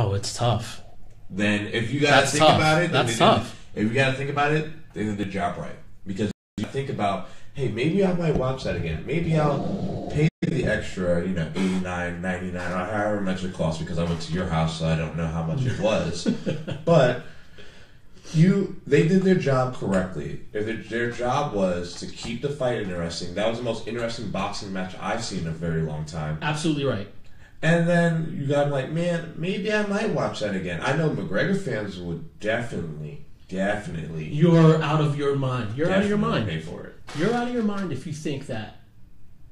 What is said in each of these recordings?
Oh, it's tough. Then if you gotta think about it, that's tough. If you gotta think about it, they did the job right. Because you think about, hey, maybe I might watch that again. Maybe I'll pay the extra, $89, $99, or however much it costs, because I went to your house, so I don't know how much it was. But they did their job correctly. If their job was to keep the fight interesting, that was the most interesting boxing match I've seen in a very long time. Absolutely right. And then you got like, man, maybe I might watch that again. I know McGregor fans would definitely. You're out of your mind. You're out of your mind. Pay for it. You're out of your mind if you think that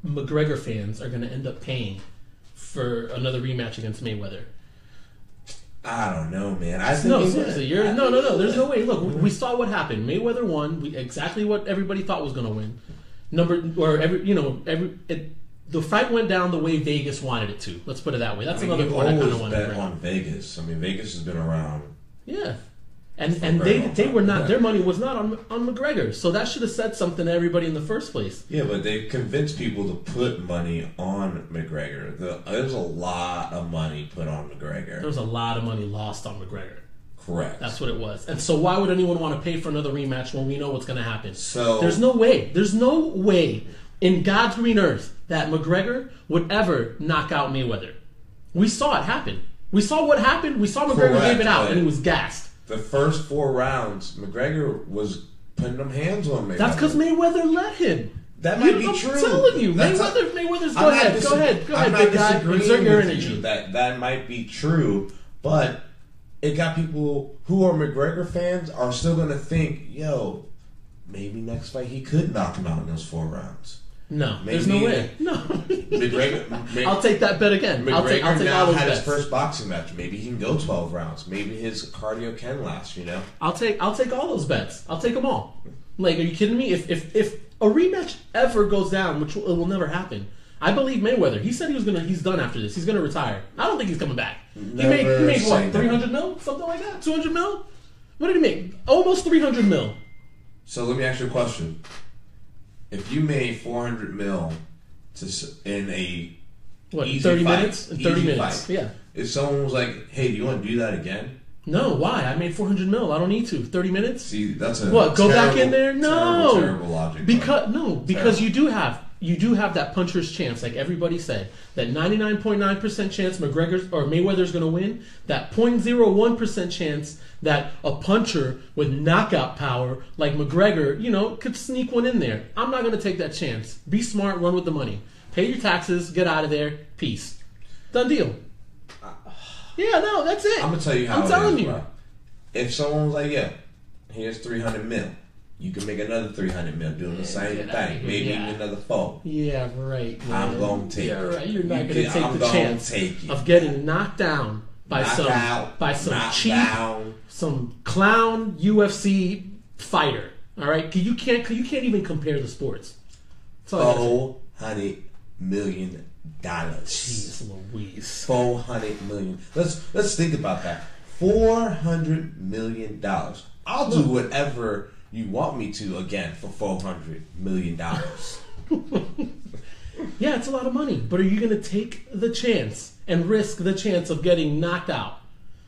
McGregor fans are going to end up paying for another rematch against Mayweather. I don't know, man. Seriously. No. There's no way. Look, we saw what happened. Mayweather won. Exactly what everybody thought was going to win. The fight went down the way Vegas wanted it to. Let's put it that way. That's another point I kind of want to bring on Vegas. I mean, Vegas has been around. Yeah. And they were not, their money was not on McGregor. So that should have said something to everybody in the first place. Yeah, but they convinced people to put money on McGregor. There's a lot of money put on McGregor. There was a lot of money lost on McGregor. Correct. That's what it was. And so why would anyone want to pay for another rematch when we know what's going to happen? So there's no way in God's green earth that McGregor would ever knock out Mayweather. We saw it happen. We saw what happened. We saw McGregor gave it out and he was gassed. The first 4 rounds, McGregor was putting them hands on Mayweather. That's because Mayweather let him. That might be true. I'm telling you, Mayweather's. Go ahead, big guy. Exert your energy. That might be true, but it got people who are McGregor fans are still going to think, yo, maybe next fight he could knock him out in those 4 rounds. No, there's no way. No. McGregor, I'll take that bet again. McGregor I'll take now all those had bets. his first boxing match. Maybe he can go 12 rounds. Maybe his cardio can last, I'll take all those bets. I'll take them all. Like, are you kidding me? If a rematch ever goes down, which it will never happen, I believe Mayweather. He said he's done after this. He's gonna retire. I don't think he's coming back. He made what, 300 mil? Something like that? 200 mil? What did he make? Almost 300 mil. So let me ask you a question. If you made 400 mil in a 30 minutes? In 30 minutes, fight, yeah. If someone was like, hey, do you want to do that again? No, why? I made 400 mil. I don't need to. 30 minutes? See, that's a what? Go back in there? No, terrible logic. Because you do have that puncher's chance, like everybody said. That 99.9% chance Mayweather's going to win. That 0.01% chance that a puncher with knockout power like McGregor, could sneak one in there. I'm not going to take that chance. Be smart, run with the money. Pay your taxes, get out of there. Peace. Done deal. Yeah, no, that's it. I'm going to tell you how I'm telling you. Bro. If someone was like, yeah, here's 300 mil. You can make another 300 mil doing the same thing. Maybe even another 4. Yeah, right. Man. I'm going to take it. Right. You're not going to take the chance of getting knocked down by some clown UFC fighter. All right, you can't even compare the sports. $400 million. Jeez Louise. 400 million. Let's think about that. $400 million. I'll do whatever you want me to again for $400 million. Yeah, it's a lot of money. But are you going to take the chance and risk the chance of getting knocked out?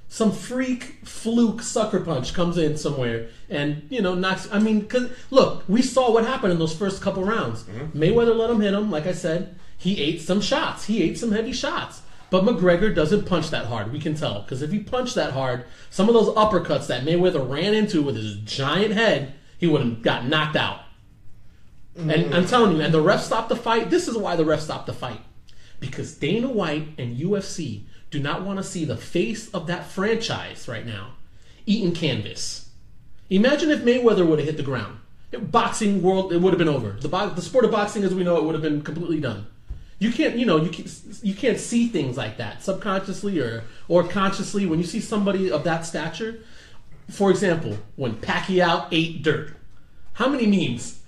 Some freak fluke sucker punch comes in somewhere and, knocks. I mean, because look, we saw what happened in those first couple rounds. Mm-hmm. Mayweather let him hit him. Like I said, he ate some shots. He ate some heavy shots. But McGregor doesn't punch that hard. We can tell. Because if he punched that hard, some of those uppercuts that Mayweather ran into with his giant head, he would have got knocked out. And I'm telling you, and the ref stopped the fight. This is why the ref stopped the fight. Because Dana White and UFC do not want to see the face of that franchise right now eating canvas. Imagine if Mayweather would have hit the ground. Boxing world, it would have been over. The sport of boxing as we know it would have been completely done. You can't, you can't see things like that subconsciously or consciously when you see somebody of that stature. For example, when Pacquiao ate dirt. How many memes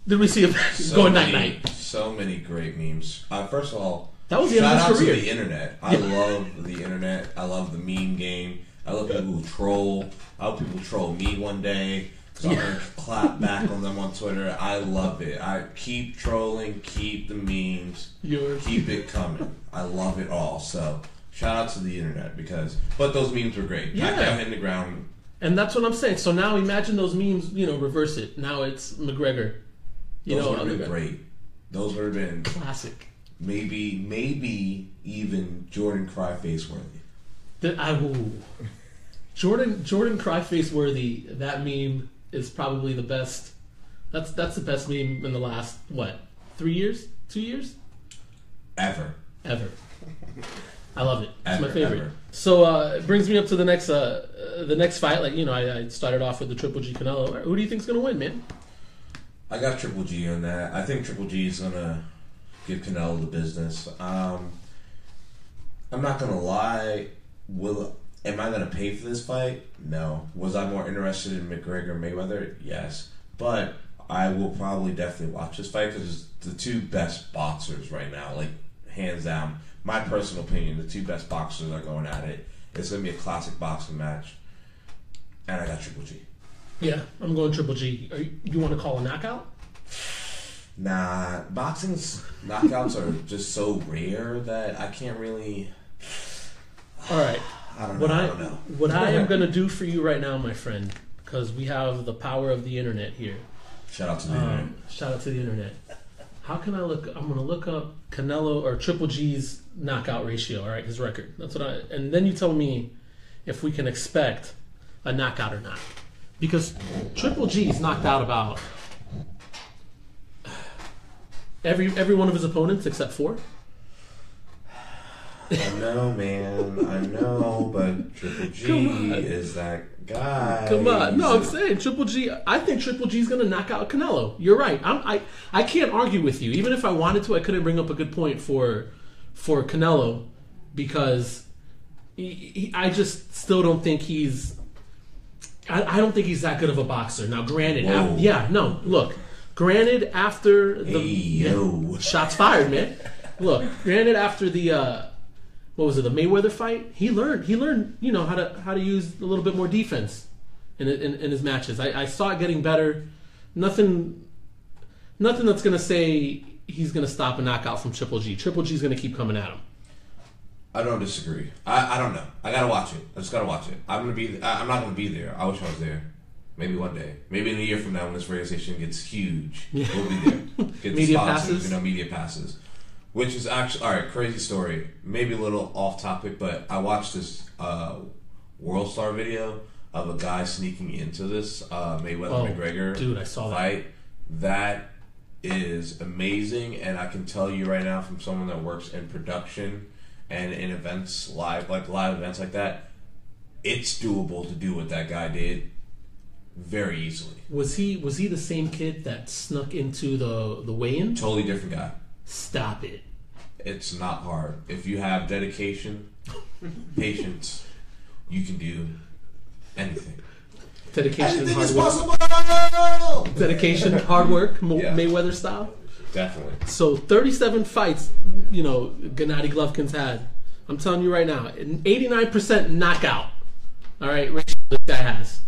did we see of going night-night? So many great memes. First of all, that was the end of his career. Shout out to the internet. I love the internet. I love the meme game. I love people who troll. I hope people troll me one day. So I'm going to clap back on them on Twitter. I love it. I keep trolling, keep the memes, keep it coming. I love it all. So Shout out to the internet but those memes were great. Yeah. Pacquiao hitting the ground. And that's what I'm saying. So now imagine those memes, reverse it. Now it's McGregor. Those would have been great. Those would have been classic. Maybe even Jordan Cryface worthy. Jordan Cryface worthy. That meme is probably the best. That's the best meme in the last 3 years, 2 years, ever. I love it. It's my favorite. Ever. So it brings me up to the next fight. I started off with the Triple G Canelo. Who do you think's gonna win, man? I got Triple G on that. I think Triple G is gonna give Canelo the business. I'm not gonna lie. Am I gonna pay for this fight? No. Was I more interested in McGregor Mayweather? Yes. But I will probably definitely watch this fight because it's the two best boxers right now, hands down. My personal opinion, the two best boxers are going at it. It's going to be a classic boxing match. And I got Triple G. Yeah, I'm going Triple G. You want to call a knockout? Nah, knockouts are just so rare that I can't really... All right. I don't know. What I am going to do for you right now, my friend, because we have the power of the internet here. Shout out to the internet. Shout out to the internet. How can I look? I'm going to look up Canelo or Triple G's knockout ratio. All right, his record. That's what and then you tell me if we can expect a knockout or not. Because Triple G's knocked out about every one of his opponents except 4. I know, man. I know, but Triple G is that guy. Come on. No, I'm saying Triple G. I think Triple G's going to knock out Canelo. You're right. I can't argue with you. Even if I wanted to, I couldn't bring up a good point for Canelo because I just still don't think he's... I don't think he's that good of a boxer. Now, granted... Granted, after the... shots fired, man. Look, granted, after the... what was it? The Mayweather fight. He learned. How to use a little bit more defense in his matches. I saw it getting better. Nothing that's gonna say he's gonna stop a knockout from Triple G. Triple G's gonna keep coming at him. I don't disagree. I don't know. I gotta watch it. I just gotta watch it. I'm not gonna be there. I wish I was there. Maybe one day. Maybe in a year from now when this radio station gets huge, we'll be there. Get media the sponsors, passes. Media passes. Which is actually, alright, crazy story. Maybe a little off topic, but I watched this World Star video of a guy sneaking into this Mayweather-McGregor dude, I saw fight. That is amazing, and I can tell you right now from someone that works in production and in events, live events like that, it's doable to do what that guy did very easily. Was he the same kid that snuck into the weigh-in? Totally different guy. Stop it. It's not hard. If you have dedication, patience, you can do anything. Dedication Anything and is hard possible! work. Dedication, hard work, Yeah. Mayweather style. Definitely. So 37 fights, Gennady Golovkin's had. I'm telling you right now, an 89% knockout. All right, ratio this guy has.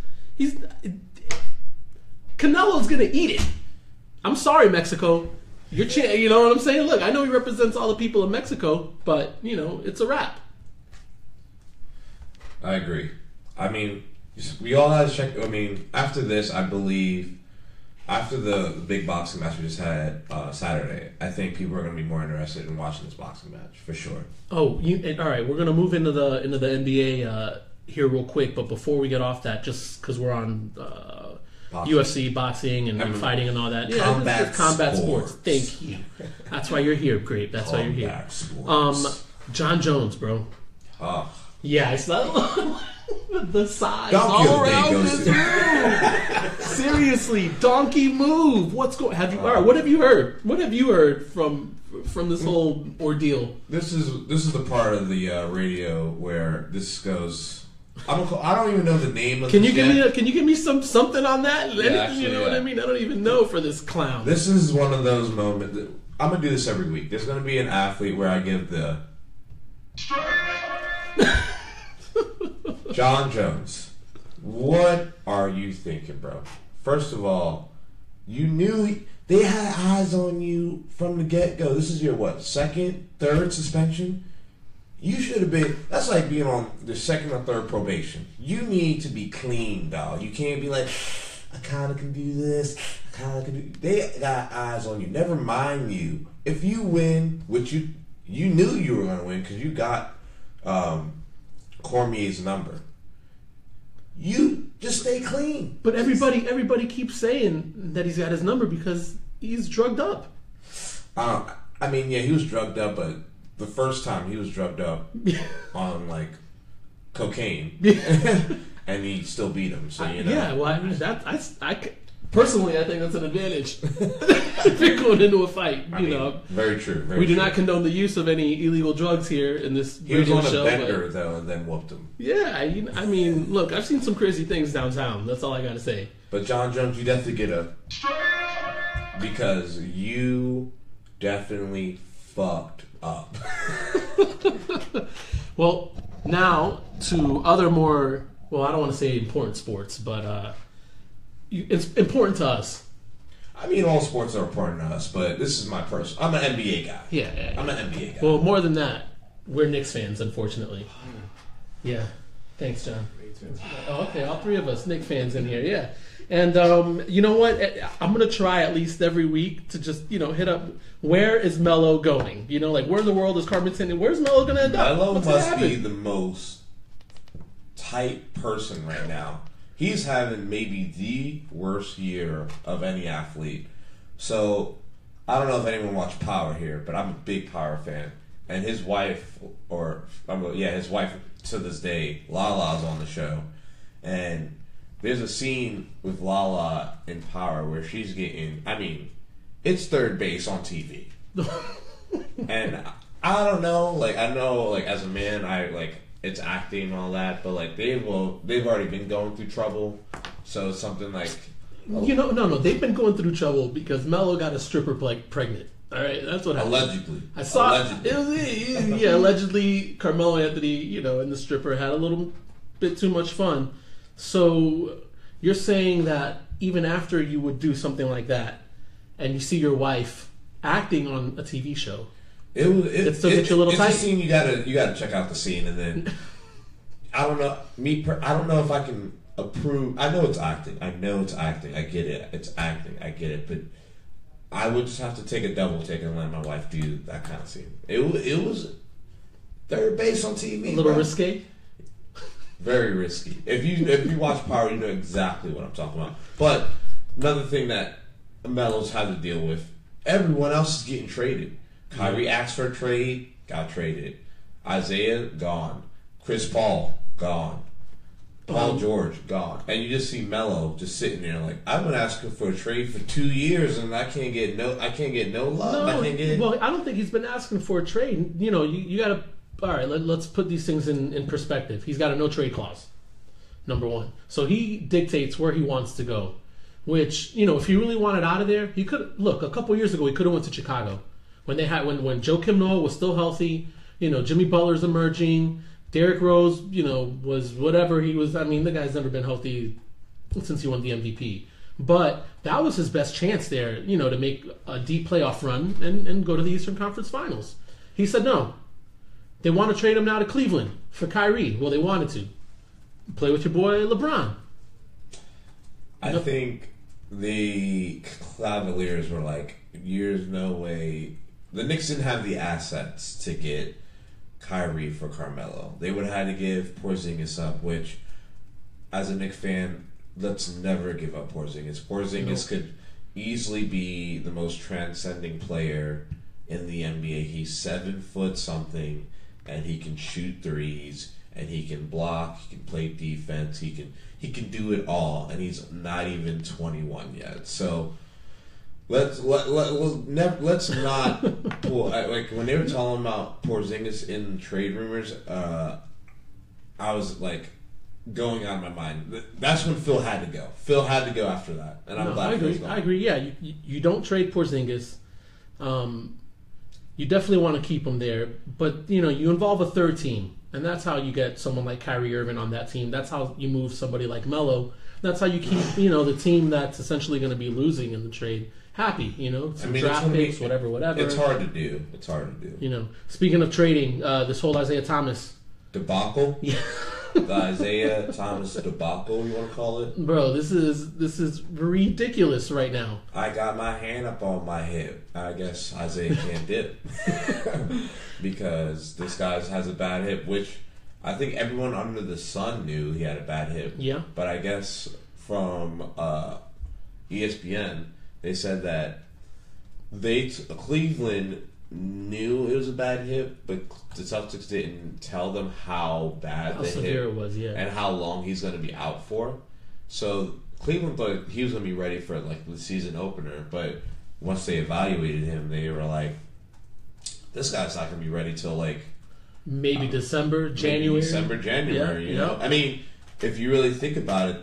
Canelo's gonna eat it. I'm sorry, Mexico. You know what I'm saying? Look, I know he represents all the people of Mexico, but it's a wrap. I agree. I mean, we all had to check. I mean, after this, I believe, after the big boxing match we just had Saturday, I think people are going to be more interested in watching this boxing match for sure. Oh, all right. We're going to move into the NBA here real quick, but before we get off that, just because we're on UFC, boxing, and fighting and all that, combat sports. Thank you. That's why you're here, Grape. That's why you're here. Sports. John Jones, bro. Oh. Yeah, it's not the size Donkey all around this room. Seriously, donkey move. What's going? What have you heard? What have you heard from this whole ordeal? This is the part of the radio where this goes. I don't even know the name of. Can you give me something on that? Yeah, actually, what I mean? I don't even know for this clown. This is one of those moments. I'm gonna do this every week. There's gonna be an athlete where I give the. John Jones, what are you thinking, bro? First of all, you knew they had eyes on you from the get-go. This is your, second, third suspension? You should have been. That's like being on the second or third probation. You need to be clean, dog. You can't be like, I kind of can do this. I kind of can do. They got eyes on you. Never mind you. If you win, which you knew you were going to win because you got Cormier's number. You just stay clean. But everybody keeps saying that he's got his number because he's drugged up. I mean, yeah, he was drugged up, but the first time he was drugged up on like cocaine, and he still beat him. So you know, yeah. Well, I personally, I think that's an advantage. If you're going into a fight, I mean, very true. We do not condone the use of any illegal drugs here in this He was radio on a show. bender though, and then whooped him. Yeah, I mean, look, I've seen some crazy things downtown. That's all I got to say. But John Jones, you definitely get a because you definitely fucked up. Well, now to other more, well, I don't want to say important sports, but it's important to us. I mean, all sports are important to us, but this is my personal. I'm an NBA guy. Yeah. I'm an NBA guy. Well, more than that, we're Knicks fans, unfortunately. Yeah. Thanks, John. Oh, okay, all three of us Knicks fans in here. Yeah. And you know what? I'm gonna try at least every week to just hit up. Where is Melo going? Like where in the world is Carmen Sandiego? Where's Melo gonna end up? Melo must be the most tight person right now. He's having maybe the worst year of any athlete. So I don't know if anyone watched Power here, but I'm a big Power fan. And his wife, his wife to this day, Lala's on the show, and there's a scene with Lala in Power where she's getting, I mean, it's third base on TV. And I don't know, I know, as a man, it's acting and all that, but, they've already been going through trouble, so it's something like... No, they've been going through trouble because Melo got a stripper pregnant. All right, that's what happened. Allegedly. I saw allegedly Carmelo Anthony, and the stripper had a little bit too much fun. So you're saying that even after you would do something like that, and you see your wife acting on a TV show, it still gets you a little tight. It's a scene you gotta check out the scene, and then I don't know I don't know if I can approve. I know it's acting. I get it. It's acting. I get it, but I would just have to take a double take and let my wife do that kind of scene. It was third base on TV. A little risque. Very risky. If you watch Power, you know exactly what I'm talking about. But another thing that Melo's had to deal with, everyone else is getting traded. Kyrie asked for a trade, got traded. Isaiah, gone. Chris Paul, gone. Paul George, gone. And you just see Melo just sitting there I've been asking for a trade for 2 years and I can't get no love. Well, I don't think he's been asking for a trade. You got to... All right, let's put these things in perspective. He's got a no-trade clause, number one. So he dictates where he wants to go, which, if he really wanted out of there, he could... Look, a couple years ago, he could have went to Chicago. When Joakim Noah was still healthy, Jimmy Butler's emerging, Derrick Rose, was whatever he was. I mean, the guy's never been healthy since he won the MVP. But that was his best chance there, to make a deep playoff run and go to the Eastern Conference Finals. He said no. They want to trade him now to Cleveland for Kyrie. Well, they wanted to. Play with your boy LeBron. I think the Cavaliers were there's no way. The Knicks didn't have the assets to get Kyrie for Carmelo. They would have had to give Porzingis up, which, as a Knicks fan, let's never give up Porzingis. Porzingis could easily be the most transcending player in the NBA. He's 7 foot something, and he can shoot threes, and he can block, he can play defense, he can do it all, and he's not even 21 yet. So let's not when they were talking about Porzingis in trade rumors, I was going out of my mind. That's when Phil had to go. Phil had to go after that, and I'm glad Phil's gone. I agree. Yeah, you don't trade Porzingis. You definitely want to keep him there, but you involve a third team, and that's how you get someone like Kyrie Irving on that team. That's how you move somebody like Melo. That's how you keep the team that's essentially going to be losing in the trade happy. Some it's draft gonna be- picks, whatever. It's hard to do. Speaking of trading, this whole Isaiah Thomas debacle. Yeah. The Isaiah Thomas debacle, you want to call it? Bro, this is ridiculous right now. I got my hand up on my hip. I guess Isaiah can't dip because this guy has a bad hip, which I think everyone under the sun knew he had a bad hip. Yeah. But I guess from ESPN, they said that Cleveland knew it was a bad hip, but the Celtics didn't tell them how bad the severe hip it was, yeah, and how long he's going to be out for. So Cleveland thought he was going to be ready for like the season opener, but once they evaluated him, they were like, "This guy's not going to be ready till like maybe December, January." Yeah, you know. I mean, if you really think about it,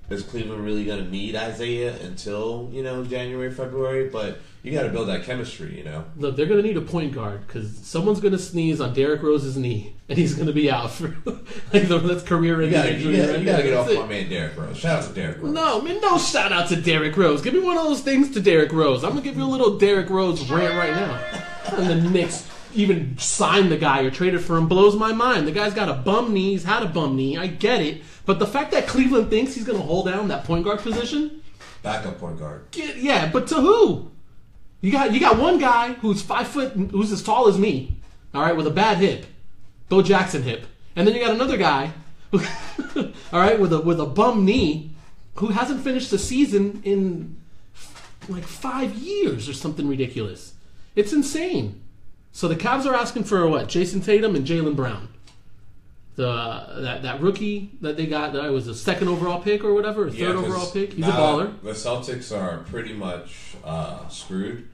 is Cleveland really going to need Isaiah until, January, February? But you got to build that chemistry, Look, they're going to need a point guard because someone's going to sneeze on Derrick Rose's knee and he's going to be out for that's career-ending injury. You got to get off my man Derrick Rose. Shout out to Derrick Rose. No, man, no shout out to Derrick Rose. Give me one of those things to Derrick Rose. I'm going to give you a little Derrick Rose rant right now. And the Knicks even signed the guy or traded for him blows my mind. The guy's got a bum knee. He's had a bum knee. I get it. But the fact that Cleveland thinks he's going to hold down that point guard position, backup point guard, yeah, but to who? You got one guy who's 5 foot, who's as tall as me, all right, with a bad hip, Bo Jackson hip, and then you got another guy, all right, with a bum knee, who hasn't finished the season in like 5 years or something ridiculous. It's insane. So the Cavs are asking for what? Jason Tatum and Jaylen Brown. That rookie that they got, that was a second overall pick or whatever, third overall pick. He's a baller. The Celtics are pretty much screwed.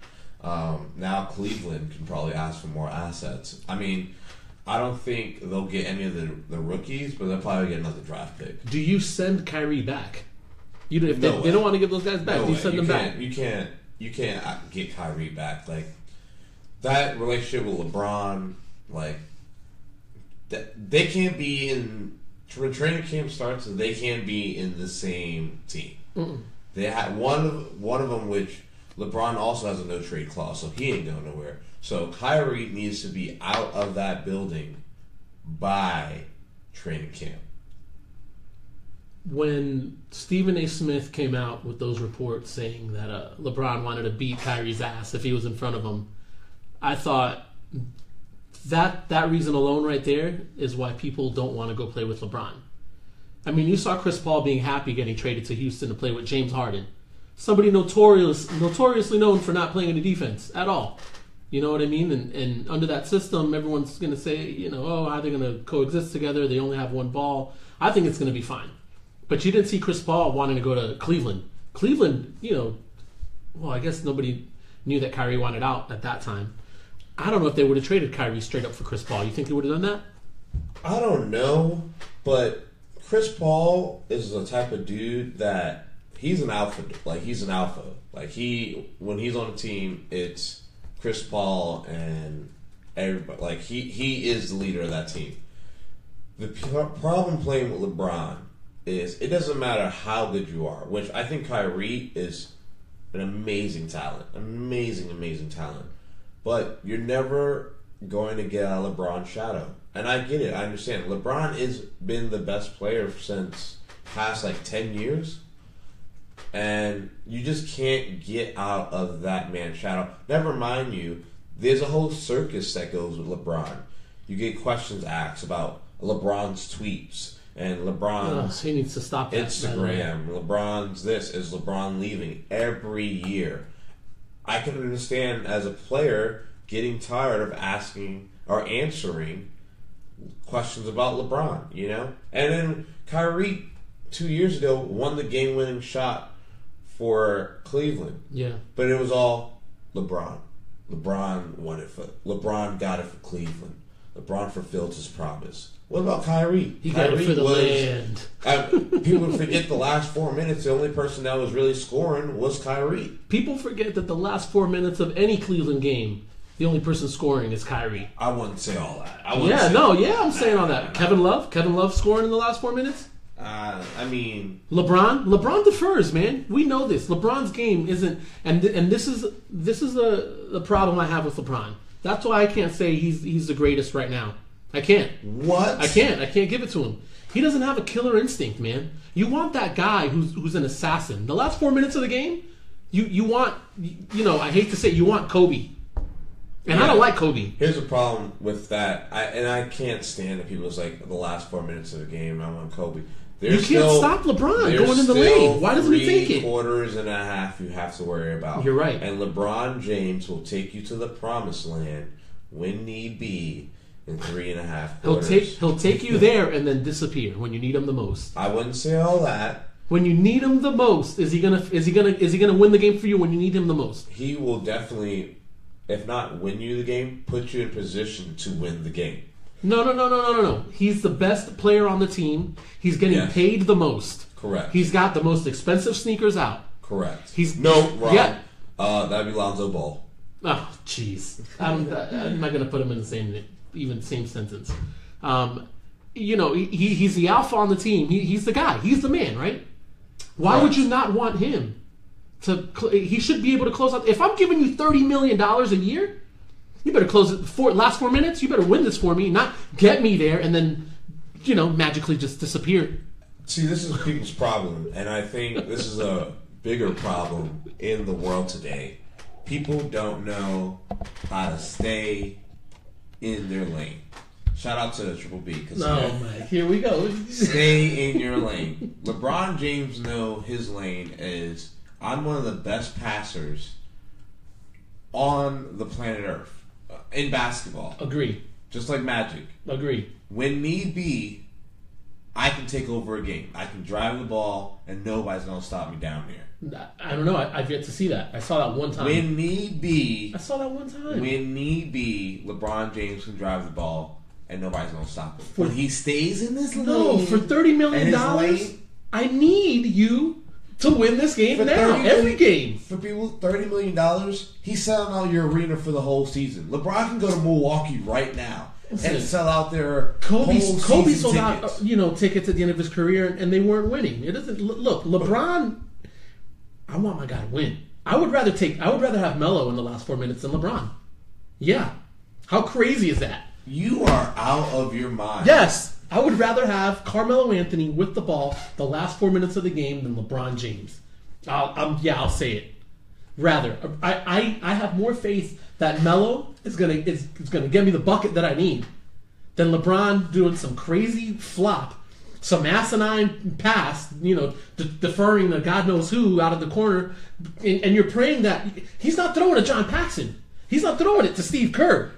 Now Cleveland can probably ask for more assets. I mean, I don't think they'll get any of the rookies, but they'll probably get another draft pick. Do you send Kyrie back? If they don't want to give those guys back, do you send them back? You can't get Kyrie back. Like that relationship with LeBron, like. They can't be in when training camp starts. They can't be in the same team. Mm-mm. They had one of them, which LeBron also has a no trade clause, so he ain't going nowhere. So Kyrie needs to be out of that building by training camp. When Stephen A. Smith came out with those reports saying that LeBron wanted to beat Kyrie's ass if he was in front of him, I thought. That reason alone right there is why people don't want to go play with LeBron. I mean, you saw Chris Paul being happy getting traded to Houston to play with James Harden. Somebody notoriously known for not playing any defense at all. You know what I mean? And under that system, everyone's going to say, how are they going to coexist together? They only have one ball. I think it's going to be fine. But you didn't see Chris Paul wanting to go to Cleveland. Cleveland, I guess nobody knew that Kyrie wanted out at that time. I don't know if they would have traded Kyrie straight up for Chris Paul. You think they would have done that? I don't know, but Chris Paul is the type of dude that he's an alpha. Like he's an alpha. Like when he's on a team, it's Chris Paul and everybody. Like he is the leader of that team. The problem playing with LeBron is it doesn't matter how good you are. Which I think Kyrie is an amazing talent, amazing talent. But you're never going to get out of LeBron's shadow. And I get it. I understand. LeBron has been the best player since past 10 years. And you just can't get out of that man's shadow. Never mind you, there's a whole circus that goes with LeBron. You get questions asked about LeBron's tweets and LeBron's he needs to stop that, Instagram. LeBron's this. Is LeBron leaving every year? I can understand as a player getting tired of asking or answering questions about LeBron, And then Kyrie 2 years ago won the game-winning shot for Cleveland. Yeah. But it was all LeBron. LeBron won it LeBron got it for Cleveland. LeBron fulfilled his promise. What about Kyrie? He got it for the land. People forget the last 4 minutes. The only person that was really scoring was Kyrie. People forget that the last 4 minutes of any Cleveland game, the only person scoring is Kyrie. I wouldn't say all that. I'm saying all that. Kevin Love scoring in the last 4 minutes? I mean, LeBron defers, man. We know this. LeBron's game isn't, and this is the problem I have with LeBron. That's why I can't say he's the greatest right now. I can't. What? I can't give it to him. He doesn't have a killer instinct, man. You want that guy who's an assassin. The last 4 minutes of the game, you want, I hate to say it, you want Kobe. And I don't like Kobe. Here's the problem with that. I can't stand it. People's like, the last 4 minutes of the game, I want Kobe. You can't stop LeBron going in the lane. Why doesn't he take it? 3 quarters and a half you have to worry about. You're right. And LeBron James will take you to the promised land when need be in 3.5 quarters. He'll take you there and then disappear when you need him the most. I wouldn't say all that. When you need him the most, is he gonna win the game for you when you need him the most? He will definitely, if not win you the game, put you in position to win the game. No. He's the best player on the team. He's getting paid the most. Correct. He's got the most expensive sneakers out. Correct. Wrong. Yeah. That'd be Lonzo Ball. Oh, jeez. I'm not going to put him in the same sentence. He's the alpha on the team. He's the guy. He's the man, right? Why would you not want him he should be able to close out? If I'm giving you $30 million a year, you better close it last 4 minutes. You better win this for me, not get me there and then, magically just disappear. See, this is people's problem, and I think this is a bigger problem in the world today. People don't know how to stay in their lane. Shout out to Triple B. Here we go. Stay in your lane. LeBron James knows his lane is, I'm one of the best passers on the planet Earth. In basketball. Agree. Just like Magic. Agree. When need be, I can take over a game. I can drive the ball, and nobody's going to stop me down here. I don't know. I've yet to see that. I saw that one time. When need be... I saw that one time. When need be, LeBron James can drive the ball, and nobody's going to stop him. When he stays in this lane... No, for $30 million, I need you to win this game now. Every game. For people, $30 million, he's selling out your arena for the whole season. LeBron can go to Milwaukee right now and sell out their Kobe tickets. sold out, tickets at the end of his career, and they weren't winning. It doesn't look. LeBron, I want my guy to win. I would rather have Melo in the last 4 minutes than LeBron. Yeah, how crazy is that? You are out of your mind. Yes. I would rather have Carmelo Anthony with the ball the last 4 minutes of the game than LeBron James. I'll say it. Rather, I have more faith that Melo is gonna get me the bucket that I need than LeBron doing some crazy flop, some asinine pass, deferring to God knows who out of the corner, and you're praying that he's not throwing to John Paxson. He's not throwing it to Steve Kerr.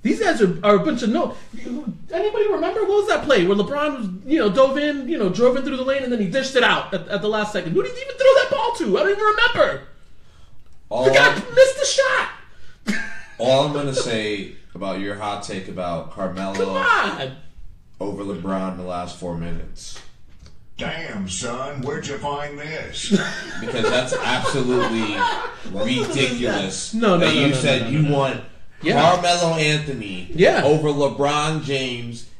These guys are a bunch of Anybody remember what was that play where LeBron was, dove in, drove in through the lane and then he dished it out at the last second? Who did he even throw that ball to? I don't even remember. The guy missed the shot. All I'm gonna say about your hot take about Carmelo over LeBron in the last 4 minutes. Damn, son, where'd you find this? Because that's absolutely ridiculous. You said you want Carmelo Anthony over LeBron James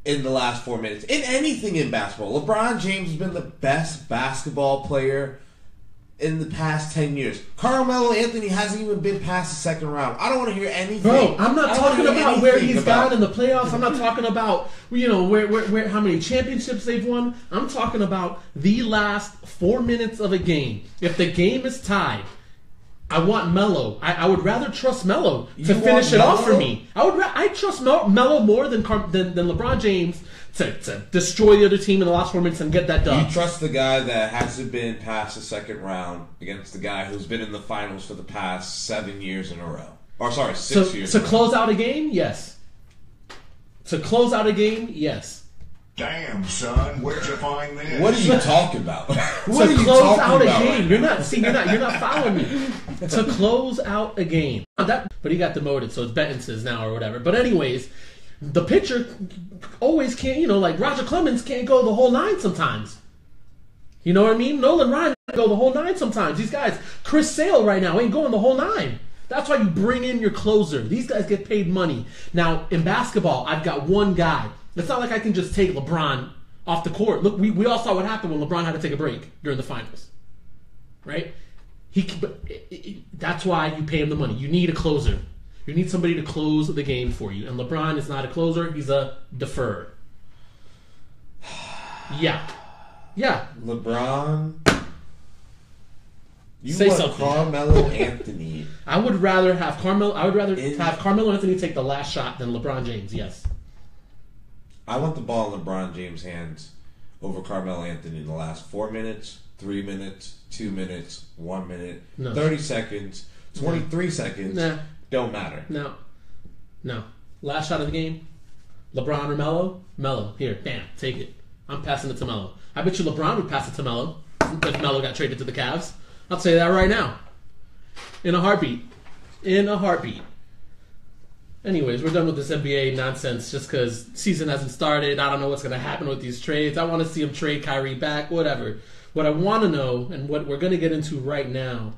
in the last 4 minutes. In anything in basketball. LeBron James has been the best basketball player in the past 10 years. Carmelo Anthony hasn't even been past the second round. I don't want to hear anything. Bro, I'm not talking about where he's gone in the playoffs. I'm not talking about where how many championships they've won. I'm talking about the last 4 minutes of a game. If the game is tied, I want Melo. I would rather trust Melo to finish it off for me. I trust Melo more than LeBron James to destroy the other team in the last 4 minutes and get that done. You trust the guy that hasn't been past the second round against the guy who's been in the finals for the past 7 years in a row. Or sorry, 6 years. To close out a game, yes. To close out a game, yes. Damn, son, where'd you find this? What are you talking about? What to close out a game. You're not following me. To close out a game. But he got demoted, so it's Benton's now or whatever. But anyways, the pitcher always can't, like Roger Clemens can't go the whole nine sometimes. You know what I mean? Nolan Ryan can't go the whole nine sometimes. These guys, Chris Sale right now ain't going the whole nine. That's why you bring in your closer. These guys get paid money. Now, in basketball, I've got one guy. It's not like I can just take LeBron off the court. Look, we all saw what happened when LeBron had to take a break during the finals, right? That's why you pay him the money. You need a closer. You need somebody to close the game for you. And LeBron is not a closer. He's a deferred. Yeah. LeBron. You Say want something. Carmelo Anthony. I would rather have Carmelo Anthony take the last shot than LeBron James. Yes. I want the ball in LeBron James' hands over Carmelo Anthony in the last 4 minutes, 3 minutes, 2 minutes, 1 minute, 30 seconds, 23 seconds. Nah. Don't matter. No. Last shot of the game, LeBron or Melo? Melo. Here, bam, take it. I'm passing it to Melo. I bet you LeBron would pass it to Melo if Melo got traded to the Cavs. I'll say that right now. In a heartbeat. Anyways, we're done with this NBA nonsense just because season hasn't started. I don't know what's going to happen with these trades. I want to see him trade Kyrie back, whatever. What I want to know, and what we're going to get into right now,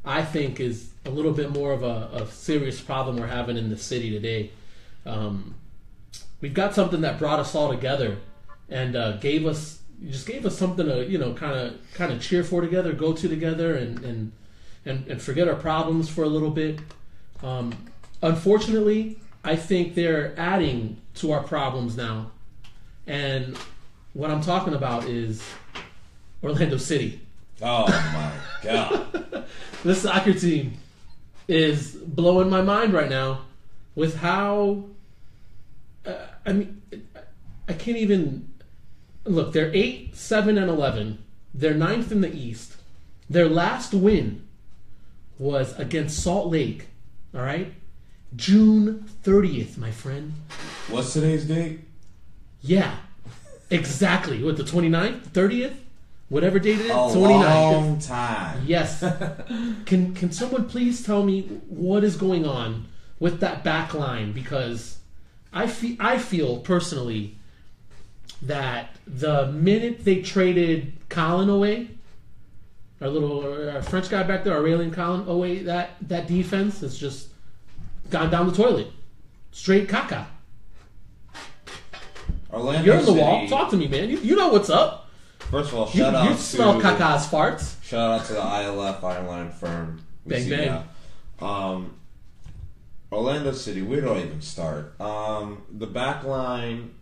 I think is a little bit more of a serious problem we're having in the city today. We've got something that brought us all together and gave us something to kind of cheer for together, go to together, and forget our problems for a little bit. Unfortunately, I think they're adding to our problems now, and what I'm talking about is Orlando City. Oh my God! This soccer team is blowing my mind right now with how. I can't even look. They're 8, 7, and 11. They're 9th in the East. Their last win was against Salt Lake. All right, June 30th, my friend. What's today's date? Yeah, exactly. What, the 29th, 30th, whatever date it is. A 29th. long time. Yes. Can someone please tell me what is going on with that back line? Because I feel personally that the minute they traded Colin away, our French guy back there, Aurelien Colin away, that defense has just gone down the toilet. Straight caca. Orlando You're on the City, wall. Talk to me, man. You know what's up. First of all, shout out You smell to caca's farts. Shout out to the ILF Iron firm. Bang, bang. Orlando City, where do I even start? The back line,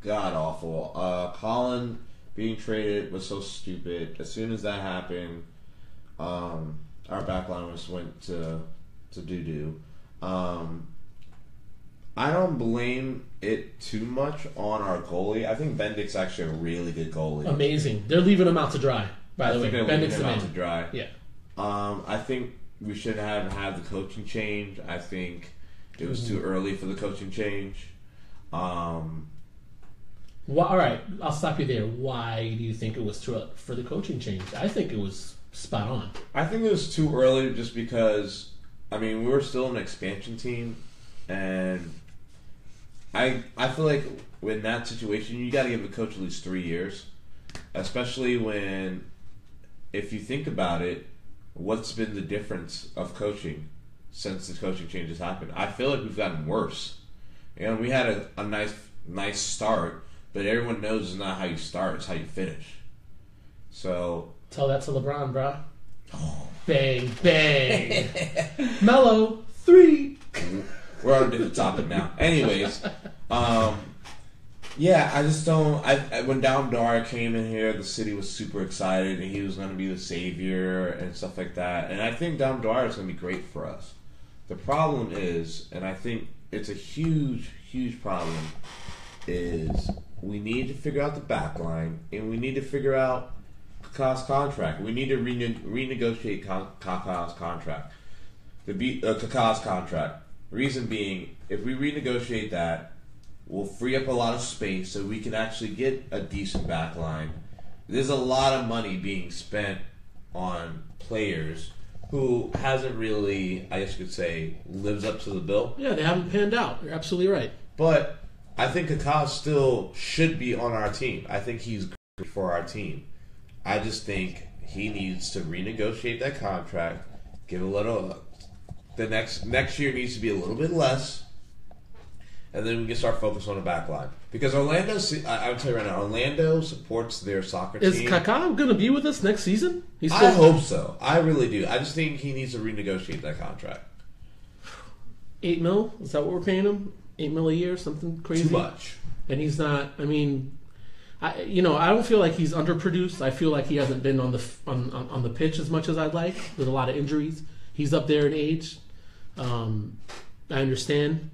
god awful. Colin being traded was so stupid. As soon as that happened, our back line just went to doo-doo. I don't blame it too much on our goalie. I think Bendick's actually a really good goalie. Amazing. They're leaving him out to dry, by the way. They're Bendick's leaving the him man. out to dry. Yeah. I think we should have had the coaching change. I think it was too early for the coaching change. All right, I'll stop you there. Why do you think it was too early for the coaching change? I think it was spot on. I think it was too early just because, we were still an expansion team, and I feel like in that situation, you got to give a coach at least 3 years, especially when, if you think about it, what's been the difference of coaching since the coaching changes happened? I feel like we've gotten worse. We had a nice start, but everyone knows it's not how you start; it's how you finish. So tell that to LeBron, bro. Oh. Bang, bang. Melo, 3. We're on a different topic now. Anyways, yeah, I just don't. When Dom Dwyer came in here, the city was super excited, and he was going to be the savior and stuff like that. And I think Dom Dwyer is going to be great for us. The problem is, and I think it's a huge, huge problem, is we need to figure out the back line, and we need to figure out Kaka's contract. We need to renegotiate Kaka's contract. Kaka's contract. Reason being, if we renegotiate that, we'll free up a lot of space so we can actually get a decent back line. There's a lot of money being spent on players who hasn't really, I guess you could say, lives up to the bill. Yeah, they haven't panned out. You're absolutely right. But I think Kaká still should be on our team. I think he's great for our team. I just think he needs to renegotiate that contract, give a little. The next year needs to be a little bit less, and then we can start focusing on the back line. Because Orlando, I'll tell you right now, Orlando supports their soccer team. Is Kaká going to be with us next season? I hope so. I really do. I just think he needs to renegotiate that contract. $8 million? Is that what we're paying him? $8 million a year? Something crazy? Too much. And he's not. I mean, I don't feel like he's underproduced. I feel like he hasn't been on the pitch as much as I'd like. With a lot of injuries, he's up there in age. I understand.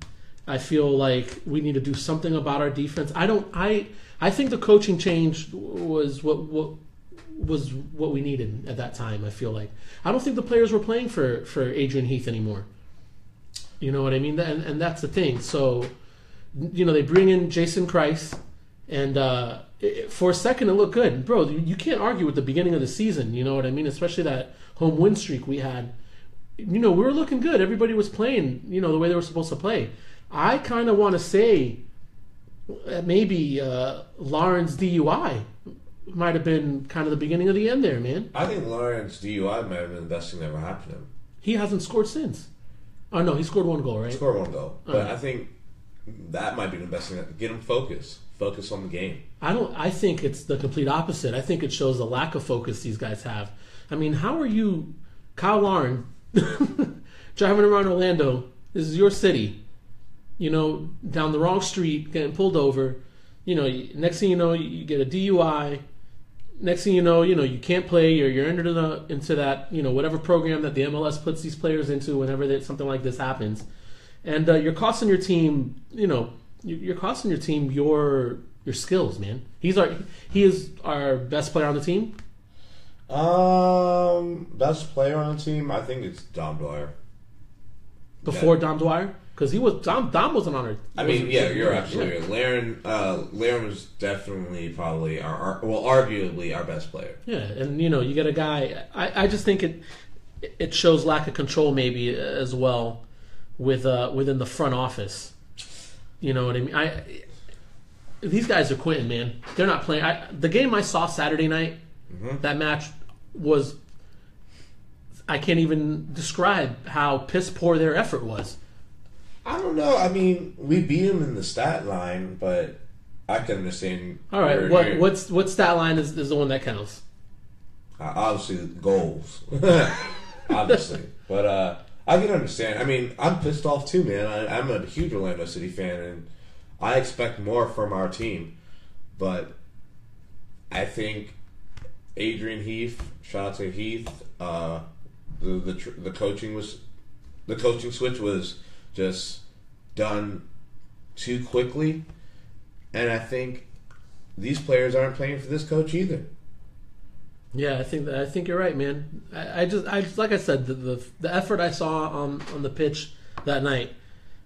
I feel like we need to do something about our defense. I think the coaching change was what we needed at that time. I feel like I don't think the players were playing for Adrian Heath anymore. You know what I mean? And that's the thing. So, they bring in Jason Kreis, and for a second it looked good. Bro, you can't argue with the beginning of the season. You know what I mean? Especially that home win streak we had. We were looking good. Everybody was playing, the way they were supposed to play. I kind of want to say maybe Lauren's DUI might have been kind of the beginning of the end there, man. I think Lauren's DUI might have been the best thing that ever happened to him. He hasn't scored since. Oh, no, he scored 1 goal, right? He scored 1 goal. But I think that might be the best thing. Get him focused. Focus on the game. I think it's the complete opposite. I think it shows the lack of focus these guys have. I mean, how are you, Kyle Lauren, driving around Orlando? This is your city. Down the wrong street, getting pulled over. Next thing you know, you get a DUI. Next thing you know, you can't play. You're entered into that, whatever program that the MLS puts these players into whenever something like this happens, and you're costing your team. You're costing your team your skills, man. He is our best player on the team. Best player on the team, I think it's Dom Dwyer. Before Dom Dwyer. Because Dom wasn't on her. I mean, yeah, you're absolutely right. Laren was definitely probably arguably our best player. Yeah, and you get a guy. I just think it shows lack of control maybe as well within the front office. You know what I mean? These guys are quitting, man. They're not playing. The game I saw Saturday night, that match was. I can't even describe how piss poor their effort was. I don't know. I mean, we beat them in the stat line, but I can understand. All right, what stat line is the one that counts? Obviously, goals. Obviously, but I can understand. I mean, I'm pissed off too, man. I'm a huge Orlando City fan, and I expect more from our team. But I think Adrian Heath, shout out to Heath. The coaching switch was just done too quickly, and I think these players aren't playing for this coach either. Yeah, I think you're right, man. I just like I said, the effort I saw on the pitch that night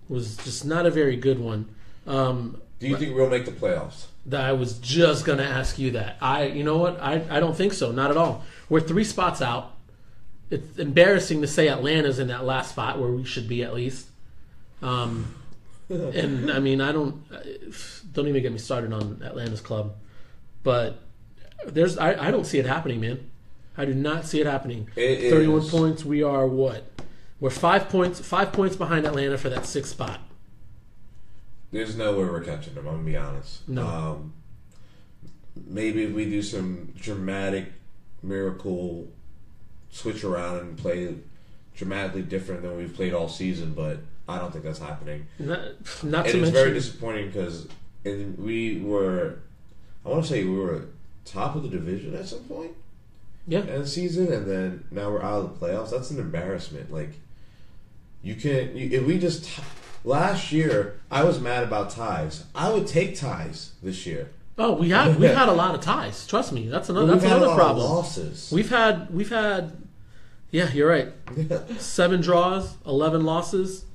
was just not a very good one. Do you think we'll make the playoffs? I was just gonna ask you that. You know what? I don't think so. Not at all. We're 3 spots out. It's embarrassing to say Atlanta's in that last spot where we should be at least. And I mean, don't even get me started on Atlanta's club, but I don't see it happening, man. I do not see it happening. 31 points. We are what? We're 5 points behind Atlanta for that 6th spot. There's no way we're catching them. I'm gonna be honest. No. Maybe if we do some dramatic miracle switch around and play dramatically different than we've played all season, but I don't think that's happening. Not and to it's mention, very disappointing because we were top of the division at some point. Yeah. In the season, and then now we're out of the playoffs. That's an embarrassment. Like, if we just last year, I was mad about ties. I would take ties this year. Oh, we've had a lot of ties. Trust me, that's another problem. Of losses. We've had. Yeah, you're right. 7 draws, 11 losses.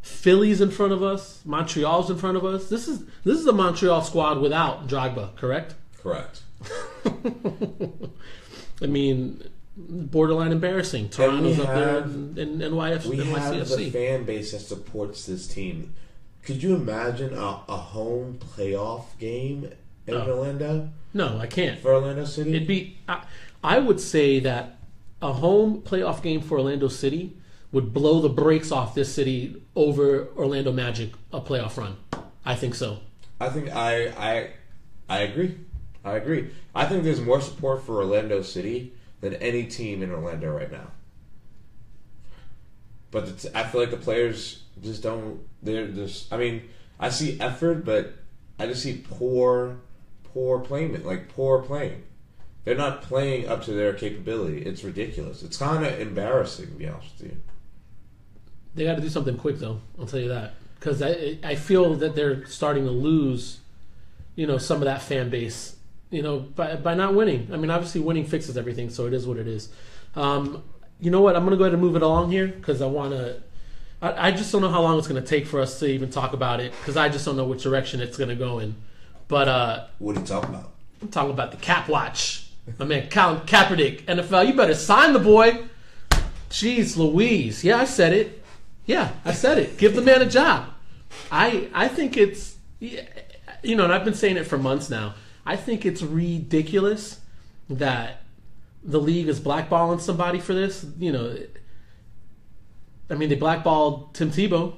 Philly's in front of us. Montreal's in front of us. This is the Montreal squad without Drogba, correct? Correct. I mean, borderline embarrassing. Toronto's up there in NYCFC. We have the fan base that supports this team. Could you imagine a home playoff game in Orlando? No, I can't. For Orlando City? It'd be. I would say that a home playoff game for Orlando City would blow the brakes off this city over Orlando Magic a playoff run. I think so. I think I agree. I agree. I think there's more support for Orlando City than any team in Orlando right now. But I feel like the players just don't. They're just. I mean, I see effort, but I just see poor playing. Poor playing. They're not playing up to their capability. It's ridiculous. It's kind of embarrassing, to be honest with you. They got to do something quick, though. I'll tell you that, because I feel that they're starting to lose, some of that fan base, by not winning. I mean, obviously, winning fixes everything, so it is what it is. You know what? I'm going to go ahead and move it along here because I want to. I just don't know how long it's going to take for us to even talk about it because I just don't know which direction it's going to go in. But what are you talking about? I'm talking about the Cap Watch. My man, Colin Kaepernick, NFL. You better sign the boy. Jeez Louise. Yeah, I said it. Yeah, I said it. Give the man a job. I think it's, and I've been saying it for months now. I think it's ridiculous that the league is blackballing somebody for this. I mean, they blackballed Tim Tebow.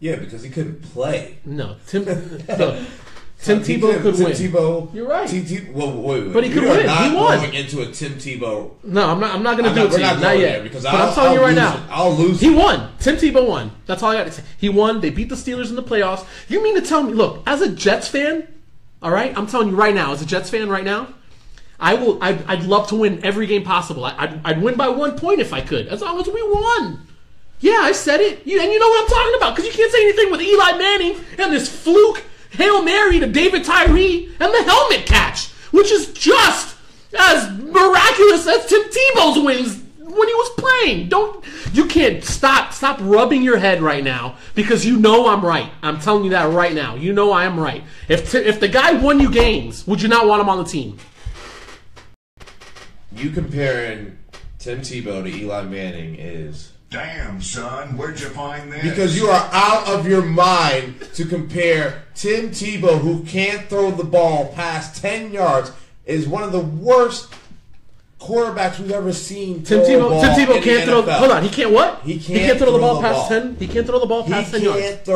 Yeah, because he couldn't play. No, Tim Tebow could win. Tim Tebow. You're right. Wait. But he could win. He won. Going into a Tim Tebow. No, I'm not going to do it to you. Not yet. Because but I'm telling you right now. I'll lose. He won. Tim Tebow won. That's all I got to say. He won. They beat the Steelers in the playoffs. You mean to tell me? Look, as a Jets fan, all right. I'm telling you right now, as a Jets fan right now, I'd love to win every game possible. I'd win by 1 point if I could, as long as we won. Yeah, I said it. And you know what I'm talking about because you can't say anything with Eli Manning and this fluke Hail Mary to David Tyree and the helmet catch, which is just as miraculous as Tim Tebow's wins when he was playing. You can't stop rubbing your head right now because you know I'm right. I'm telling you that right now. You know I am right. If the guy won you games, would you not want him on the team? You comparing Tim Tebow to Eli Manning is... Damn, son, where'd you find this? Because you are out of your mind to compare Tim Tebow, who can't throw the ball past 10 yards, is one of the worst quarterbacks we've ever seen. Tim Tebow can't throw. Hold on, he can't what? He can't throw the ball past 10. He can't throw the ball past 10 yards.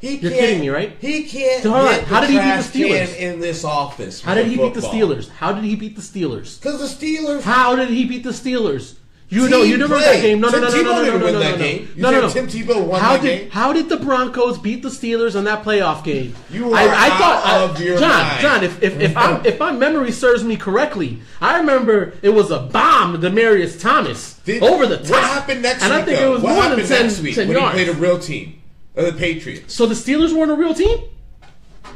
You're kidding me, right? He can't. Hold on. How did he beat the Steelers in this office? How did he beat the Steelers? How did he beat the Steelers? Because the Steelers. How did he beat the Steelers? You never won that game. No. Tim Tebow didn't win that game. Tim Tebow won that game. How did the Broncos beat the Steelers in that playoff game? You are out of your mind. John, if my memory serves me correctly, I remember it was a bomb to Demaryius Thomas over the top. What happened next week? And I think it was more than 10 yards. When he played a real team, the Patriots. So the Steelers weren't a real team?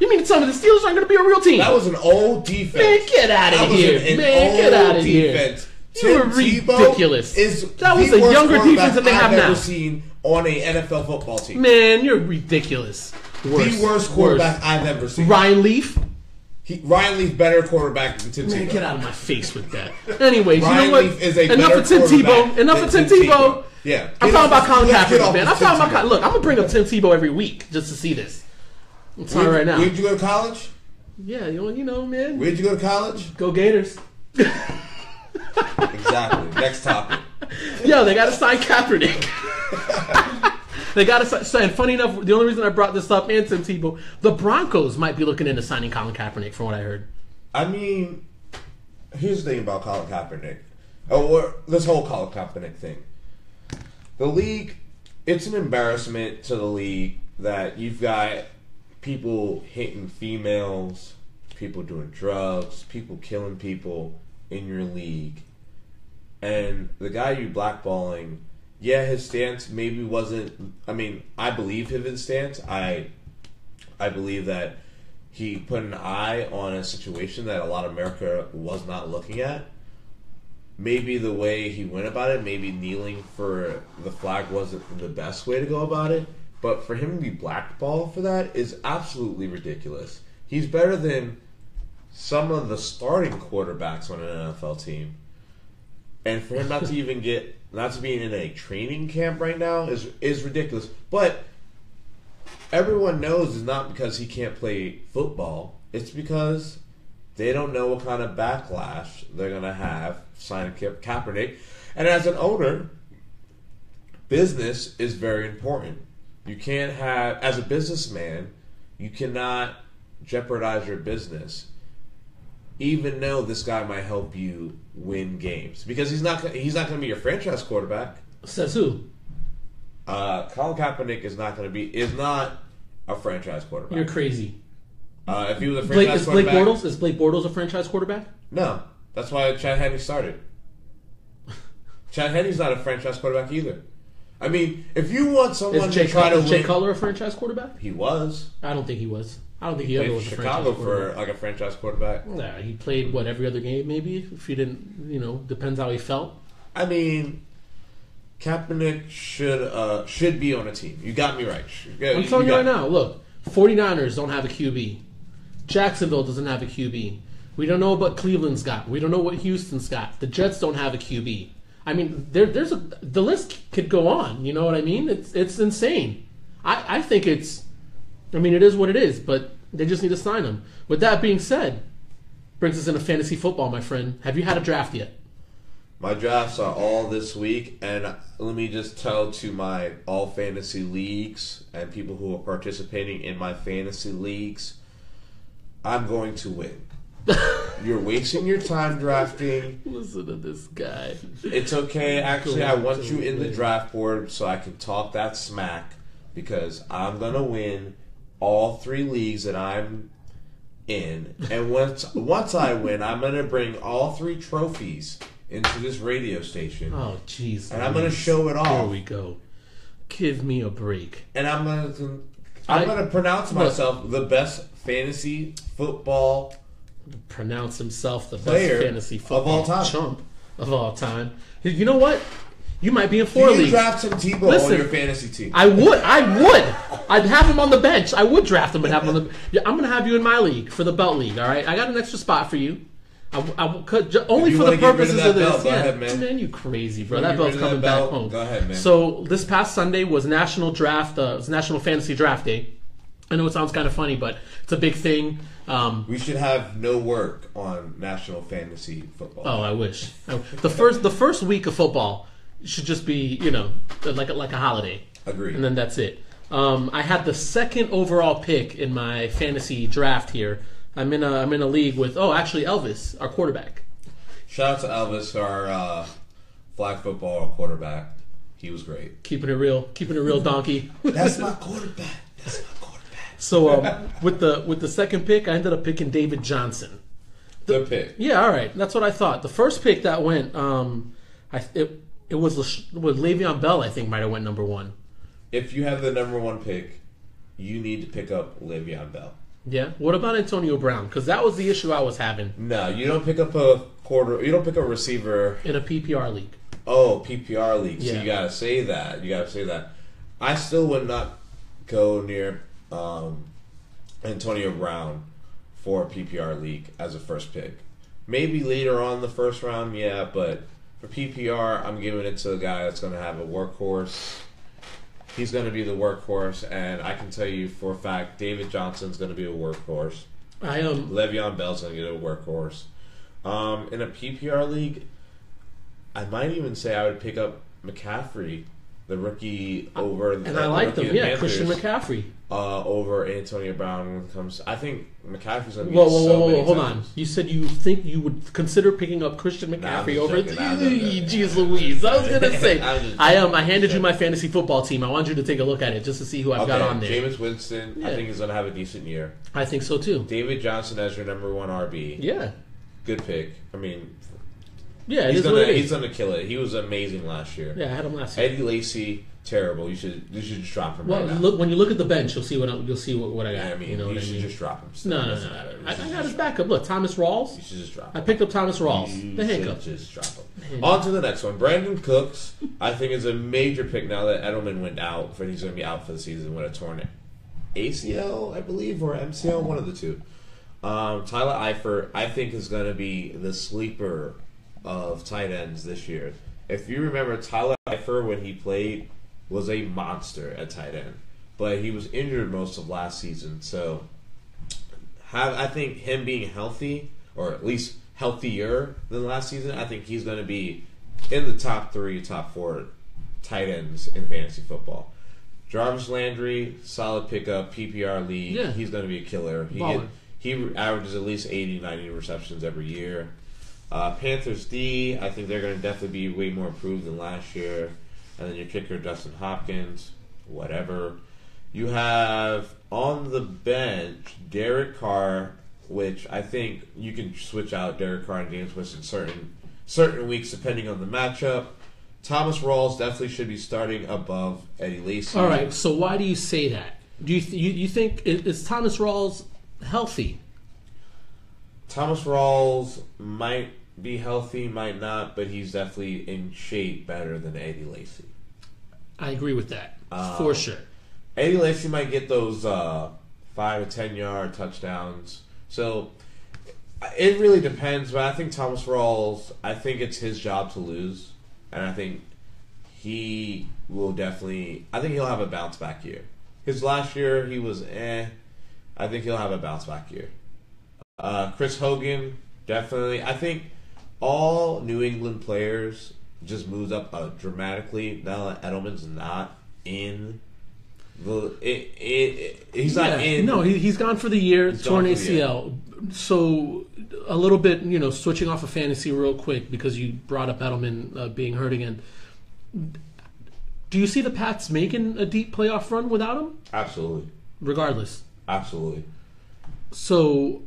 You mean to tell me the Steelers aren't going to be a real team? That was an old defense. Man, get out of here. Get out of here. You were ridiculous. That was a younger defense than they have now. I've never seen on a NFL football team. Man, you're ridiculous. The worst quarterback I've ever seen. Ryan Leaf. Ryan Leaf better quarterback than Tim Tebow. Man, get out of my face with that. Anyways, Ryan you know what? Leaf is a Enough of Tim Tebow. Enough of Tim Tebow. Yeah. I'm talking about Colin Kaepernick, man. I'm talking about. Look, I'm gonna bring up Tim Tebow every week just to see this. I'm telling you right now. Where'd you go to college? Yeah, you know, man. Where'd you go to college? Go Gators. Exactly. Next topic. Yo, they got to sign Kaepernick. They got to sign. Funny enough, the only reason I brought this up, and Tim Tebow, the Broncos might be looking into signing Colin Kaepernick, from what I heard. I mean, here's the thing about Colin Kaepernick. Or this whole Colin Kaepernick thing. The league, it's an embarrassment to the league that you've got people hitting females, people doing drugs, people killing people in your league, and the guy you blackballing, yeah, his stance maybe wasn't. I mean, I believe his stance. I believe that he put an eye on a situation that a lot of America was not looking at. Maybe the way he went about it, maybe kneeling for the flag wasn't the best way to go about it. But for him to be blackballed for that is absolutely ridiculous. He's better than some of the starting quarterbacks on an NFL team. And for him not to even not to be in a training camp right now is ridiculous. But everyone knows it's not because he can't play football. It's because they don't know what kind of backlash they're going to have signing Kaepernick. And as an owner, business is very important. You can't have, as a businessman, you cannot jeopardize your business, even though this guy might help you win games, because he's not going to be your franchise quarterback. Says who? Colin Kaepernick is not a franchise quarterback. You're crazy. If he was a franchise quarterback, is Blake Bortles a franchise quarterback? No, that's why Chad Henne started. Chad Henne's not a franchise quarterback either. I mean, if you want someone to try to win... Is Jay Cutler a franchise quarterback? He was. I don't think he was. I don't think he ever was a franchise Chicago quarterback. for like a franchise quarterback. Yeah, he played, every other game maybe? If he didn't, depends how he felt. I mean, Kaepernick should be on a team. You got me right. I'm telling you right now, look, 49ers don't have a QB. Jacksonville doesn't have a QB. We don't know what Cleveland's got. We don't know what Houston's got. The Jets don't have a QB. I mean, the list could go on. You know what I mean? It's insane. I think it is what it is, but they just need to sign him. With that being said, brings us into fantasy football, my friend. Have you had a draft yet? My drafts are all this week, and let me just tell to my all fantasy leagues and people who are participating in my fantasy leagues, I'm going to win. You're wasting your time drafting. Listen to this guy. It's okay. Actually, I want you in the draft board so I can talk that smack, because I'm going to win all 3 leagues that I'm in. And once I win, I'm going to bring all 3 trophies into this radio station. Oh, jeez. And I'm going to show it off. Here we go. Give me a break. And I'm going to pronounce myself the best fantasy football pronounce himself the player best fantasy football of all time. Chump of all time. You know what? You might be in 4 leagues. You draft Tim Tebow on your fantasy team. I would. I'd have him on the bench. I would draft him and have him on the. Yeah, I'm going to have you in my league for the belt league. All right. I got an extra spot for you. Only for the purposes of this. Belt, go ahead, man. You crazy, bro. That belt's coming back home. Go ahead, man. So this past Sunday was National Draft. It was National Fantasy Draft Day. I know it sounds kind of funny, but it's a big thing. We should have no work on National Fantasy Football. Oh, I wish. The first week of football should just be, like a holiday. Agreed. And then that's it. I had the 2nd overall pick in my fantasy draft here. I'm in a league with actually Elvis, our quarterback. Shout out to Elvis, our flag football quarterback. He was great. Keeping it real, donkey. That's my quarterback. So with the 2nd pick, I ended up picking David Johnson. Good pick. Yeah, all right. That's what I thought. The first pick that went, it was Le'Veon Bell. I think might have went number 1. If you have the number 1 pick, you need to pick up Le'Veon Bell. Yeah. What about Antonio Brown? Because that was the issue I was having. No, you don't pick up a receiver in a PPR league. Oh, PPR league. Yeah. So you gotta say that. I still would not go near Antonio Brown for a PPR league as a first pick. Maybe later on in the first round, yeah, but for PPR, I'm giving it to a guy that's going to have a workhorse. He's going to be the workhorse, and I can tell you for a fact, David Johnson's going to be a workhorse. Le'Veon Bell's going to get a workhorse. In a PPR league, I might even say I would pick up McCaffrey, the rookie, over and I like them. Yeah, Christian McCaffrey. Over Antonio Brown when it comes. I think McCaffrey's going to be Whoa, hold on. You said you think you would consider picking up Christian McCaffrey over. Jeez Louise, I was going to say. I handed you my fantasy football team. I want you to take a look at it just to see who I've got on there. Jameis Winston, I think he's going to have a decent year. I think so too. David Johnson as your number 1 RB. Yeah. Good pick. I mean, yeah, he's gonna kill it. He was amazing last year. Yeah, I had him last year. Eddie Lacy, terrible. You should just drop him. Well, right now. when you look at the bench, you'll see what I got. Yeah, I mean, you should just drop him. No. I got his backup. Look, Thomas Rawls. You should just drop him. I picked up Thomas Rawls. The hiccup. Just drop him. On to the next one. Brandon Cooks, I think, is a major pick now that Edelman went out. He's going to be out for the season with a torn ACL, I believe, or MCL, one of the two. Tyler Eifert, I think, is going to be the sleeper of tight ends this year. If you remember, Tyler Eifert, when he played, was a monster at tight end. But he was injured most of last season. So I think him being healthy, or at least healthier than last season, I think he's going to be in the top 3, top 4 tight ends in fantasy football. Jarvis Landry, solid pickup, PPR league. Yeah. He's going to be a killer. He averages at least 80, 90 receptions every year. Panthers D, I think they're going to definitely be way more improved than last year. And then your kicker, Justin Hopkins, whatever. You have on the bench Derek Carr, which I think you can switch out Derek Carr and James Winston certain weeks depending on the matchup. Thomas Rawls definitely should be starting above Eddie Lacy. All right, so why do you say that? Do you think is Thomas Rawls healthy? Thomas Rawls might be healthy, might not, but he's definitely in shape better than Eddie Lacy. I agree with that for sure. Eddie Lacy might get those 5 to 10 yard touchdowns. So it really depends, but I think Thomas Rawls, I think it's his job to lose, and I think he will definitely. I think he'll have a bounce back year. His last year he was I think he'll have a bounce back year. Chris Hogan, definitely. I think all New England players just moved up dramatically. Now that Edelman's not in he's not in. No, he's gone for the year, torn ACL. So a little bit, switching off of fantasy real quick because you brought up Edelman being hurt again. Do you see the Pats making a deep playoff run without him? Absolutely. Regardless. Absolutely. So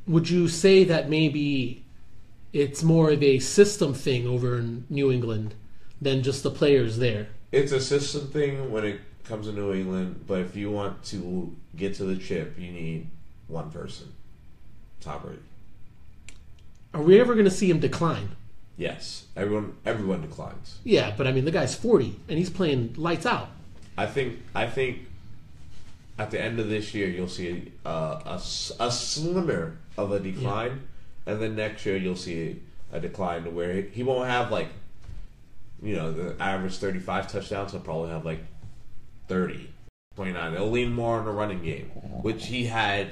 would you say that maybe it's more of a system thing over in New England than just the players there? It's a system thing when it comes to New England, but if you want to get to the chip, you need one person. Tom Brady. Are we ever going to see him decline? Yes. Everyone declines. Yeah, but I mean, the guy's 40, and he's playing lights out. I think at the end of this year, you'll see a slimmer of a decline, and then next year you'll see a decline to where he won't have the average 35 touchdowns. He'll probably have 30, 29. They'll lean more on the running game, which he had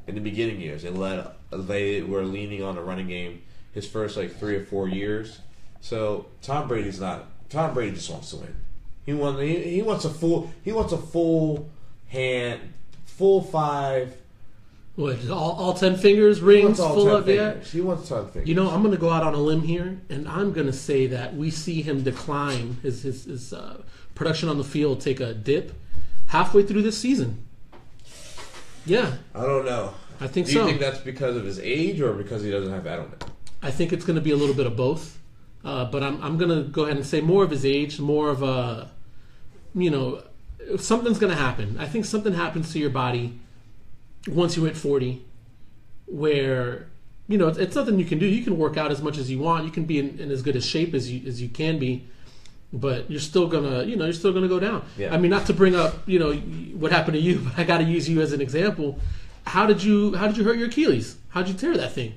in the beginning years. They were leaning on the running game his first 3 or 4 years. So Tom Brady just wants to win. He wants a full hand, full 5. What, all 10 fingers, rings, full up? Yeah. He wants 10 fingers. I'm going to go out on a limb here, and I'm going to say that we see him decline, his production on the field take a dip halfway through this season. Yeah. I don't know. I think so. Do you think that's because of his age or because he doesn't have Edelman? I think it's going to be a little bit of both. But I'm going to go ahead and say more of his age, more of a, something's going to happen. I think something happens to your body once you hit 40 where, it's nothing you can do. You can work out as much as you want. You can be in as good a shape as you can be, but you're still going to go down. Yeah. I mean, not to bring up, what happened to you, but I got to use you as an example. How did you hurt your Achilles? How'd you tear that thing?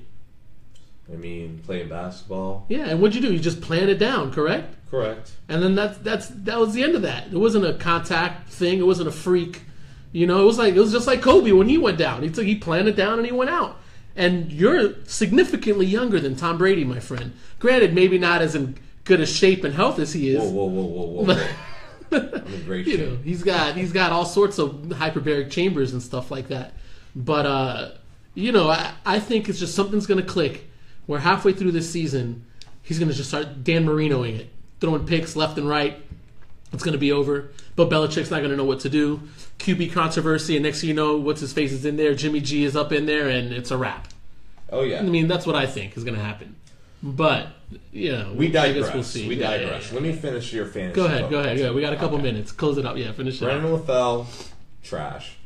I mean, playing basketball. Yeah, and what'd you do? You just planted down, correct? Correct. And then that was the end of that. It wasn't a contact thing. It wasn't a freak. It was just like Kobe when he went down. He planted down and he went out. And you're significantly younger than Tom Brady, my friend. Granted, maybe not as in good a shape and health as he is. Whoa. I'm in great shape. He's got all sorts of hyperbaric chambers and stuff like that. But I think it's just something's going to click. Where halfway through this season, he's going to just start Dan Marinoing it, throwing picks left and right. It's going to be over. But Belichick's not going to know what to do. QB controversy, and next thing you know, what's his face is in there. Jimmy G is up in there, and it's a wrap. Oh yeah. I mean, that's what I think is going to happen. But we digress. I guess we'll see. We digress. Let me finish your fantasy. Go ahead. We got a couple minutes. Close it up. Yeah, finish it. Brandon LaFell, trash.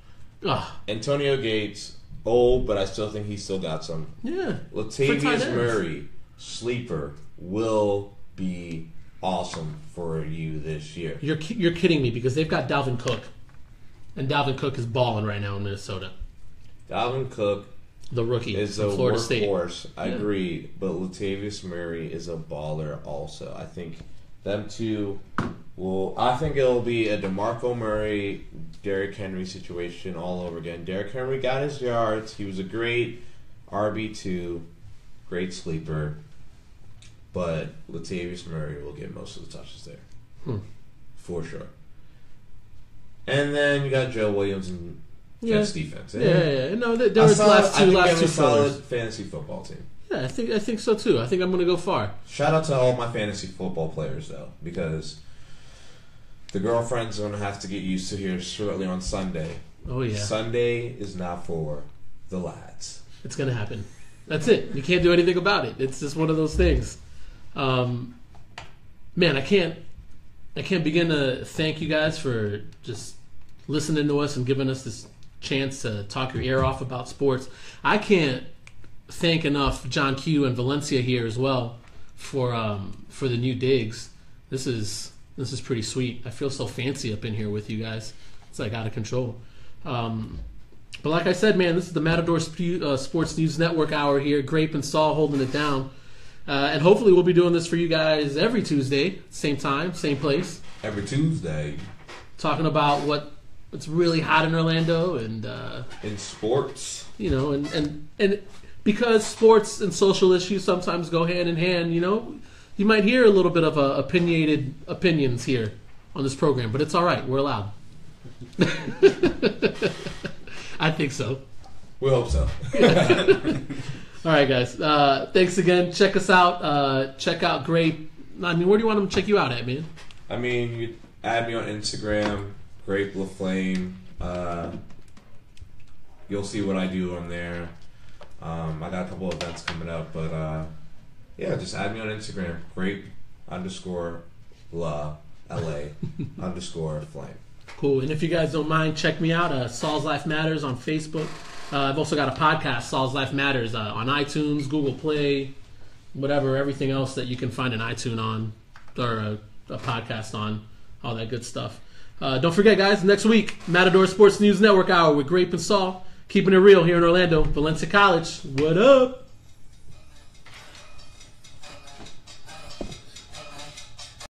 Antonio Gates. Old, but I still think he's still got some. Yeah. Latavius Murray, sleeper, will be awesome for you this year. You're kidding me because they've got Dalvin Cook, and Dalvin Cook is balling right now in Minnesota. Dalvin Cook, the rookie, is a Florida State. Workhorse. I agree, but Latavius Murray is a baller also. I think them two I think it'll be a DeMarco Murray, Derrick Henry situation all over again. Derrick Henry got his yards. He was a great RB2, great sleeper. but Latavius Murray will get most of the touches there. For sure. And then you got Joe Williams and Jets defense. Yeah. No, there was last two solid fantasy football team. Yeah, I think so too. I think I'm going to go far. Shout out to all my fantasy football players though, because the girlfriend's going to have to get used to here shortly on Sunday. Oh yeah. Sunday is not for the lads. It's going to happen. That's it. You can't do anything about it. It's just one of those things. Man, I can't begin to thank you guys for just listening to us and giving us this chance to talk your ear off about sports. I can't thank enough John Q and Valencia here as well for the new digs. This is pretty sweet. I feel so fancy up in here with you guys. It's like out of control. But like I said, man, this is the Matador Sports News Network hour here. Grape and Saul holding it down. And hopefully we'll be doing this for you guys every Tuesday, same time, same place. Every Tuesday. Talking about what's really hot in Orlando and in sports. You know, and because sports and social issues sometimes go hand in hand, you know, you might hear a little bit of opinionated opinions here on this program, but it's all right. We're allowed. I think so. We hope so. All right, guys. Thanks again. Check us out. Check out Grape. I mean, where do you want them to check you out at, man? I mean, you add me on Instagram, Grape LaFlame. You'll see what I do on there. I got a couple of events coming up, but yeah, just add me on Instagram, Grape_LA_Flame. Cool. And if you guys don't mind, check me out. Sauls Life Matters on Facebook. I've also got a podcast, Sauls Life Matters, on iTunes, Google Play, whatever, everything else that you can find an iTunes on, or a podcast on, all that good stuff. Don't forget, guys, next week, Matador Sports News Network Hour with Grape and Saul, keeping it real here in Orlando. Valencia College, what up?